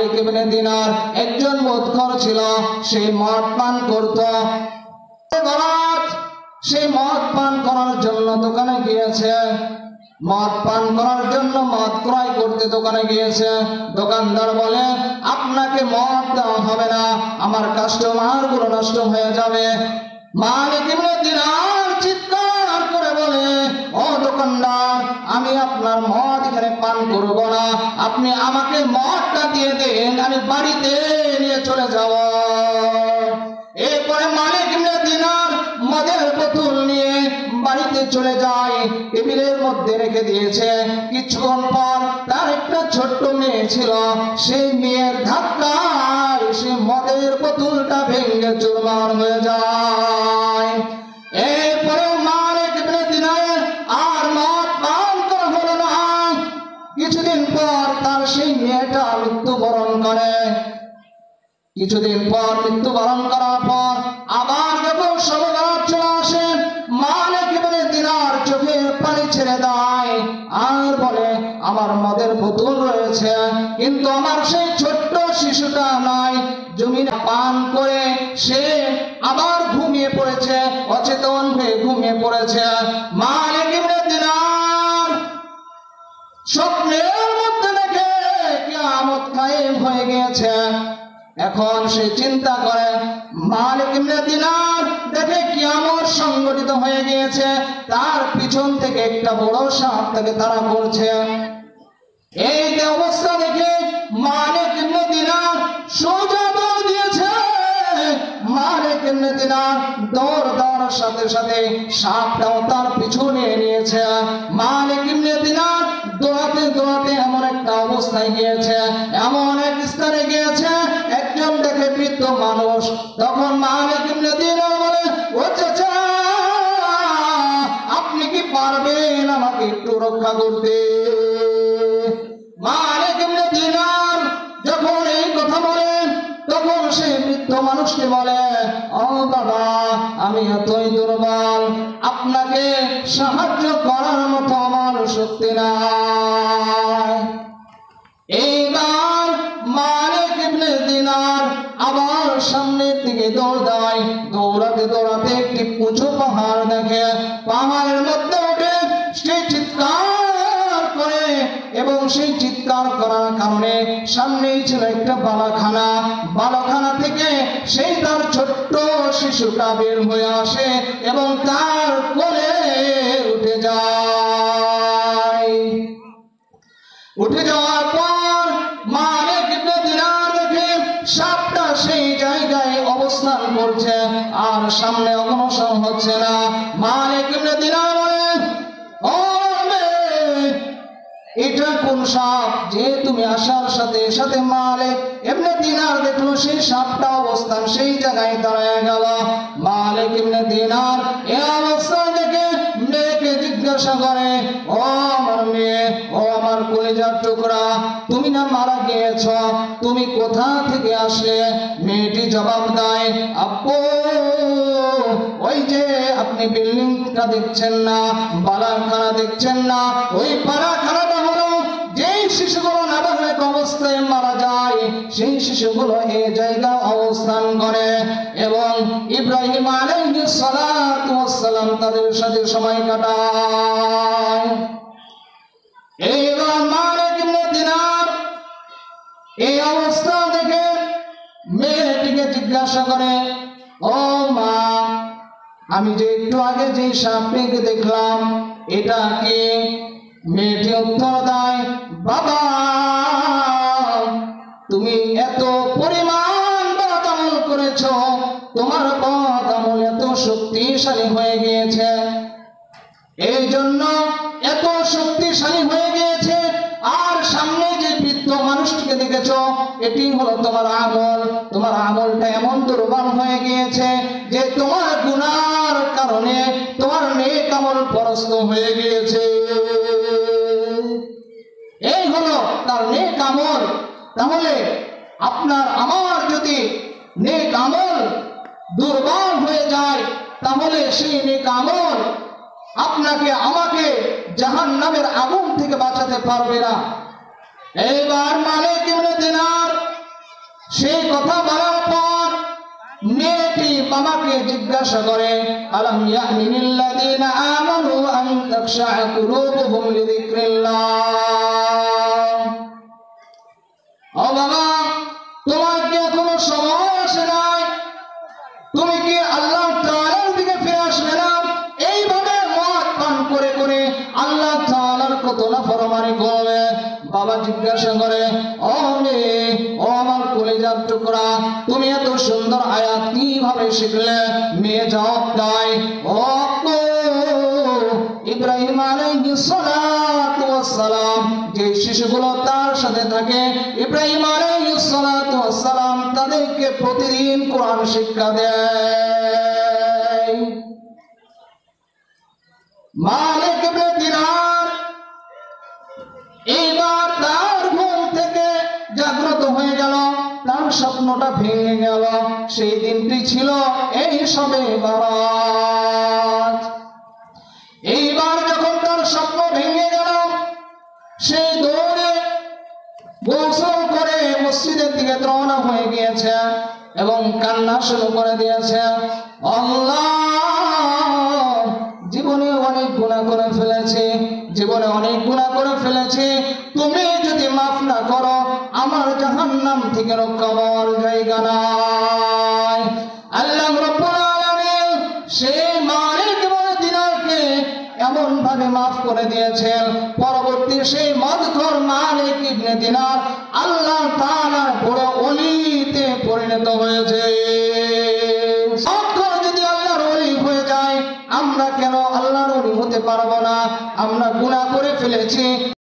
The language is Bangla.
মালিক ইবনে দিনার একজন মদখোর ছিল, সে মদ পান করত। সে মদ পান করার জন্য দোকানে গিয়েছে, মদ পান করার জন্য মদ ক্রয় করতে দোকানে গিয়েছে। দোকানদার বলে, আপনাকে মদ দেওয়া হবে না, আমার কাস্টমার গুলো নষ্ট হয়ে যাবে। মালিক ইবনে দিনার চিৎকার করে বলে, ও দোকানদার, আমি আপনার মদ এখানে পান করব না, আপনি আমাকে মদটা দিয়ে দেন, আমি বাড়িতে নিয়ে চলে যাব। এরপরে মালিক ইবনে দিনার মদের বোতল নিয়ে বাড়িতে চলে যায়, টেবিলের মধ্যে রেখে দিয়েছে। কিছুক্ষণ পর তার একটা ছোট্ট মেয়ে ছিল, সেই মেয়ের ধাক্কায় সে মদের বোতলটা ভেঙে চুরমার হয়ে যায়। এরপরে মালিক ইবনে দিনার আর মদ পান করা হলো না। কিছুদিন পর তার সেই মেয়েটা মৃত্যুবরণ করে। কিছুদিন পর মৃত্যুবরণ করার পর আবার যখন সবেলার চলে আসে, মালিক ইবনে দিনার চোখের পানি ছেড়ে দেয় আর বলে, আমার মদের বোতল রয়েছে, কিন্তু আমার সেই ছোট্ট শিশুটা নাই। জমিনে পান করে সে আবার ঘুমিয়ে পড়েছে, অচেতন হয়ে ঘুমিয়ে পড়েছে। মালিক ইবনে দিনার স্বপ্নের মধ্যে দেখে কিয়ামত কায়েম হয়ে গিয়েছে। এখন সে চিন্তা করে, মালিক ইবনে দিনার দেখে কিয়ামত সংগঠিত হয়ে গিয়েছে, তার পিছন থেকে একটা বড় সাপ তাকে তাড়া করছে। এই যে অবস্থা দেখে মালিক ইবনে দিনার সোজা দৌড় দিয়েছে। মালিক ইবনে দিনার দৌড় দেওয়ার সাথে সাথে সাপটাও তার পিছনে নিয়েছে। মালিক ইবনে দিনার দৌড়াতে দৌড়াতে এমন একটা অবস্থায় গিয়েছে, এমন এক স্থানে গিয়েছে, একজন দেখে বৃদ্ধ মানুষ। তখন মালিক ইবনে দিনার বলে, ও চাচা, আপনি কি পারবেন আমাকে একটু রক্ষা করতে? মালিক ইবনে দিনার যখন এই কথা বলেন, তখন সে বৃদ্ধ মানুষকে বলে, ও বাবা, আমি এতই দুর্বল, আপনাকে সাহায্য করার মতো আমার শক্তি নাই। এইবার মালিক ইবনে দিনার আবার সামনের দিকে দৌড় দেয়। দৌড়াতে দৌড়াতে একটি উঁচু পাহাড় দেখে, পাহাড়ের মধ্যে উঠে সে চিৎকার করে, এবং সেই চিৎকার করার কারণে সামনেই ছিল একটা বালাখানা। বালাখানা থেকে সেই তার ছোট্ট শিশুটা বের হয়ে আসে এবং তার কোলে উঠে যায়। উঠে যাওয়ার পর মালিক ইবনে দিনার দেখে সাপটা সেই জায়গায় অবস্থান করছে, আর সামনে অগ্রসর হচ্ছে না। মালিক ইবনে দিনার বলে, ও মেয়ে, এটা কোন সাপ যে তুমি আসার সাথে সাথে? মালিক ইবনে দিনার দেখলো সেই সাপটা অবস্থান সেই জায়গায় দাঁড়ায় গেল। মালিক ইবনে দিনার এই অবস্থা দেখে মেয়েকে জিজ্ঞাসা করে, ও আমার মেয়ে, ও আমার কলিজার টুকরা, তুমি না মারা গিয়েছ, তুমি কোথা থেকে আসলে? মেয়েটি জবাব দেয়, আব্বু, ওই যে আপনি বিল্ডিংটা দেখছেন না, বালাখানা দেখছেন না, ওই বালাখানাটা হলো যেই শিশুগুলো নাবালক অবস্থায় মারা যায়, সেই শিশুগুলো এই জায়গায় অবস্থান করে, এবং ইব্রাহিম আলাইহিস সালাতু ওয়াস সালাম তাদের সাথে সময় কাটায়। এইবার মালিক ইবনে দিনার এই অবস্থা দেখে মেয়েটিকে জিজ্ঞাসা করে, ও মা, আমি যে একটু আগে যে সাপটিকে দেখলাম, এটা কি? মেয়েটি উত্তর দেয়, বাবা, তুমি এত পরিমাণ বদ আমল করেছ, তোমার বদ আমল এত শক্তিশালী হয়ে গিয়েছে, এই জন্য এত শক্তিশালী হয়ে গিয়েছে, আর সামনে যে বৃদ্ধ মানুষটিকে দেখেছ, এটি হলো তোমার আমল। তোমার আমলটা এমন দুর্বল হয়ে গিয়েছে যে তোমার গুনার কারণে তোমার নেক আমল পরাস্ত হয়ে গিয়েছে। এই হলো তার নেক আমল। তাহলে আপনার আমার যদি নেক আমল দুর্বল হয়ে যায়, তাহলে সেই নেক আমল আপনাকে আমাকে জাহান্নামের আগুন থেকে বাঁচাতে পারবে না। এইবার মালিক ইবনে দিনার সেই কথা বলার পর মেয়েটি বাবাকে জিজ্ঞাসা করে, আলাম ইয়ামিনিল্লাযীনা আমানু আন তাখশা কুলুবুহুম লিযিকরিল্লাহ। ও বাবা, তোমার কি এখনো সময় আসে নাই? তুমি কি আল্লাহ তাআলার দিকে ফিরে আসবে না? এইভাবে মদ পান করে করে আল্লাহ তাআলার কত নাফরমানি করবে। বাবা জিজ্ঞাসা করে, ও মেয়ে, ও আমার কলিজার টুকরা, তুমি এত সুন্দর আয়াত কিভাবে শিখলে? মেয়ে জবাব দেয়, ও ইব্রাহিম আলাইহিস সালাতু ওয়াস সালাম, যে শিশুগুলো তার সাথে থাকে, ইব্রাহিম আলাইহিস সালাতু ওয়াস সালাম তাদেরকে প্রতিদিন কোরআন শিক্ষা দেয়। মালিক ইবনে দিনার এইবার তার ঘুম থেকে জাগ্রত হয়ে গেল, তার স্বপ্নটা ভেঙে গেল। সেই দিনটি ছিল এই শবে বরাত। এইবার যখন তার স্বপ্ন ভেঙে গেল, সেই দৌড়ে গোসল করে মসজিদের দিকে রওনা হয়ে গিয়েছে এবং কান্না শুরু করে দিয়েছে। আল্লাহ, জীবনে অনেক গুনাহ করে ফেলেছি, জীবনে অনেক গুনাহ করে ফেলেছি, তুমি যদি মাফ না করো আমার জাহান্নাম থেকে রক্ষা পাওয়ার জায়গা নাই। আল্লাহ রাব্বুল আলামিন সেই মালিক ইবনে দিনারকে এমন ভাবে মাফ করে দিয়েছেন, পরবর্তী সেই মদখোর মালিক ইবনে দিনার আল্লাহ তাআলার বড় ওলিতে পরিণত হয়েছে। মদখোর যদি আল্লাহর ওলি হয়ে যায়, আমরা কেন আল্লাহর ওলি হতে পারবো না? আমরা গুনাহ করে ফেলেছি।